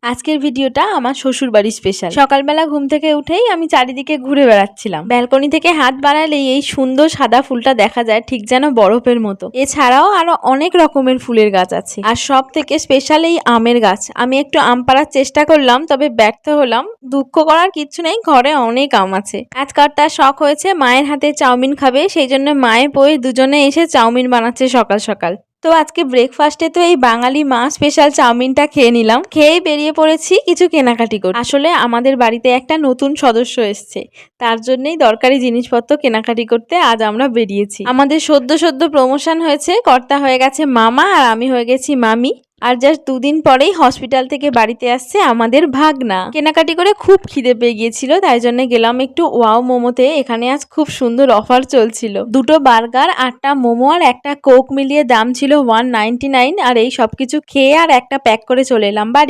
আজকের ভিডিওটা আমার শ্বশুর বাড়ি স্পেশাল। সকালবেলা ঘুম থেকে উঠেই আমি চারিদিকে ঘুরে বেড়াচ্ছিলাম। ব্যালকনি থেকে হাত বাড়ালেই এই সুন্দর সাদা ফুলটা দেখা যায়, ঠিক যেন বরফের মতো। এছাড়াও আরো অনেক রকমের ফুলের গাছ আছে, আর সব থেকে স্পেশাল এই আমের গাছ। আমি একটু আম পাড়ার চেষ্টা করলাম, তবে ব্যর্থ হলাম। দুঃখ করার কিচ্ছু নেই, ঘরে অনেক আম আছে। আজকাল তার শখ হয়েছে মায়ের হাতে চাউমিন খাবে, সেই জন্য মায়ে বউ দুজনে এসে চাউমিন বানাচ্ছে সকাল সকাল। তো আজকে ব্রেকফাস্টে তো এই বাঙালি মা স্পেশাল চাউমিনটা খেয়ে নিলাম। খেয়ে বেরিয়ে পড়েছি কিছু কেনাকাটি করতে। আসলে আমাদের বাড়িতে একটা নতুন সদস্য এসছে, তার জন্যই দরকারি জিনিসপত্র কেনাকাটি করতে আজ আমরা বেরিয়েছি। আমাদের সদ্য প্রমোশন হয়েছে, কর্তা হয়ে গেছে মামা আর আমি হয়ে গেছি মামি। আর জাস্ট দুদিন পরেই হসপিটাল থেকে বাড়িতে আসছে আমাদের ভাগনা। কেনাকাটি করে খুব খিদে পেয়ে গিয়েছিল, তাই জন্য গেলাম একটু ওয়াও মোমোতে। এখানে আজ খুব সুন্দর অফার চলছিল। দুটো বার্গার, 8টা মোমো আর একটা কোক মিলিয়ে দাম ছিল 199। আর এই সবকিছু খেয়ে আর একটা প্যাক করে চলে এলাম বাড়ি।